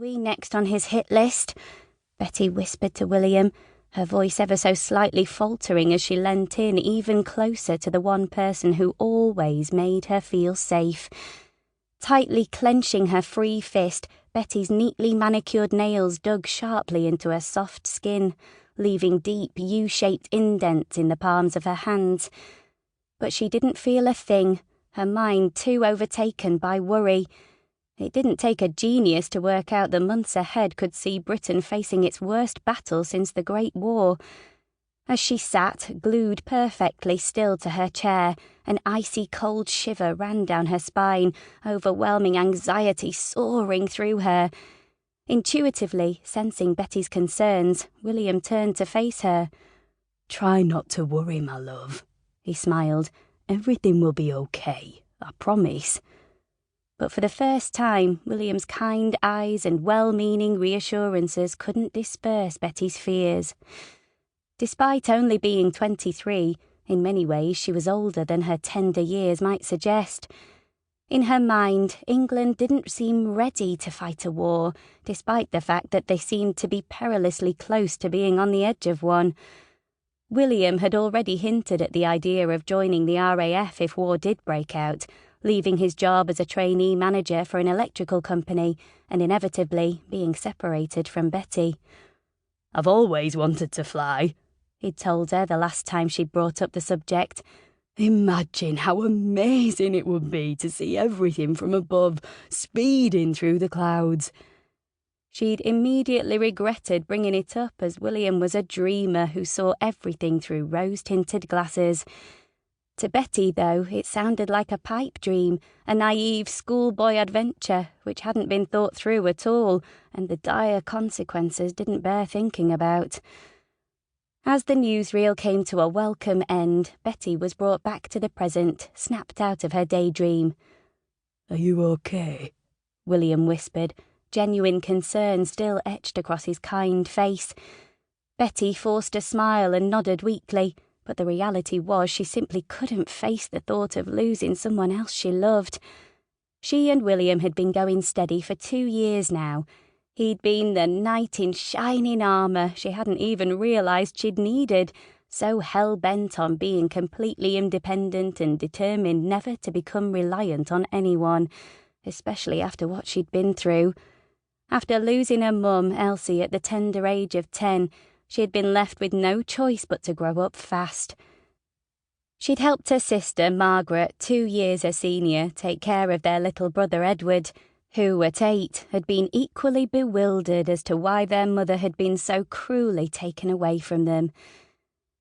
we next on his hit list?" Betty whispered to William, her voice ever so slightly faltering as she leant in even closer to the one person who always made her feel safe. Tightly clenching her free fist, Betty's neatly manicured nails dug sharply into her soft skin, leaving deep U-shaped indents in the palms of her hands. But she didn't feel a thing, her mind too overtaken by worry. It didn't take a genius to work out the months ahead could see Britain facing its worst battle since the Great War. As she sat, glued perfectly still to her chair, an icy cold shiver ran down her spine, overwhelming anxiety soaring through her. Intuitively, sensing Betty's concerns, William turned to face her. "Try not to worry, my love," he smiled. "Everything will be okay, I promise." But for the first time, William's kind eyes and well-meaning reassurances couldn't disperse Betty's fears. Despite only being 23, in many ways she was older than her tender years might suggest. In her mind, England didn't seem ready to fight a war, despite the fact that they seemed to be perilously close to being on the edge of one. William had already hinted at the idea of joining the RAF if war did break out, leaving his job as a trainee manager for an electrical company and inevitably being separated from Betty. "I've always wanted to fly," he'd told her the last time she'd brought up the subject. "Imagine how amazing it would be to see everything from above, speeding through the clouds." She'd immediately regretted bringing it up, as William was a dreamer who saw everything through rose-tinted glasses. To Betty, though, it sounded like a pipe dream, a naive schoolboy adventure which hadn't been thought through at all, and the dire consequences didn't bear thinking about. As the newsreel came to a welcome end, Betty was brought back to the present, snapped out of her daydream. "Are you okay?" William whispered, genuine concern still etched across his kind face. Betty forced a smile and nodded weakly, but the reality was she simply couldn't face the thought of losing someone else she loved. She and William had been going steady for 2 years now. He'd been the knight in shining armour she hadn't even realised she'd needed, so hell-bent on being completely independent and determined never to become reliant on anyone, especially after what she'd been through. After losing her mum, Elsie, at the tender age of 10, she had been left with no choice but to grow up fast. She'd helped her sister, Margaret, 2 years her senior, take care of their little brother Edward, who, at 8, had been equally bewildered as to why their mother had been so cruelly taken away from them.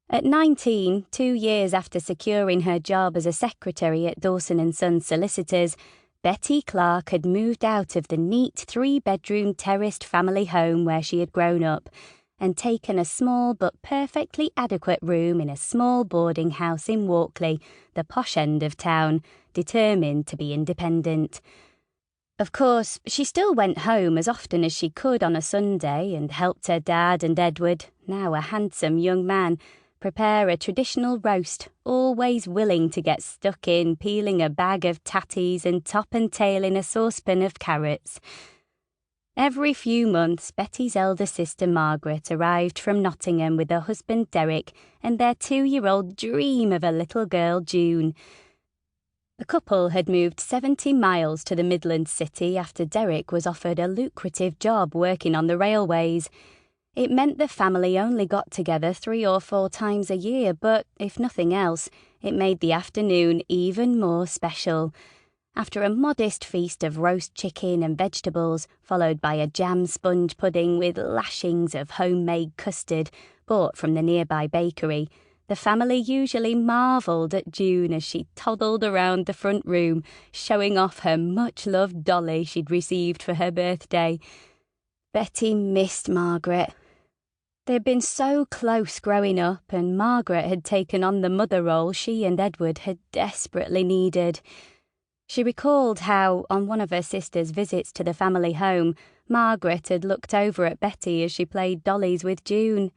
At 19, 2 years after securing her job as a secretary at Dawson & Sons Solicitors, Betty Clark had moved out of the neat 3-bedroom terraced family home where she had grown up, and taken a small but perfectly adequate room in a small boarding house in Walkley, the posh end of town, determined to be independent. Of course, she still went home as often as she could on a Sunday and helped her dad and Edward, now a handsome young man, prepare a traditional roast, always willing to get stuck in peeling a bag of tatties and top and tail in a saucepan of carrots. Every few months, Betty's elder sister Margaret arrived from Nottingham with her husband Derek and their 2-year-old dream of a little girl, June. The couple had moved 70 miles to the Midland city after Derek was offered a lucrative job working on the railways. It meant the family only got together 3 or 4 times a year, but, if nothing else, it made the afternoon even more special. After a modest feast of roast chicken and vegetables, followed by a jam sponge pudding with lashings of homemade custard bought from the nearby bakery, the family usually marvelled at June as she toddled around the front room, showing off her much-loved dolly she'd received for her birthday. Betty missed Margaret. They'd been so close growing up, and Margaret had taken on the mother role she and Edward had desperately needed. She recalled how, on one of her sister's visits to the family home, Margaret had looked over at Betty as she played dollies with June.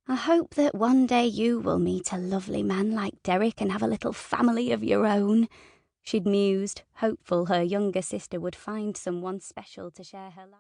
"I hope that one day you will meet a lovely man like Derek and have a little family of your own," she'd mused, hopeful her younger sister would find someone special to share her life.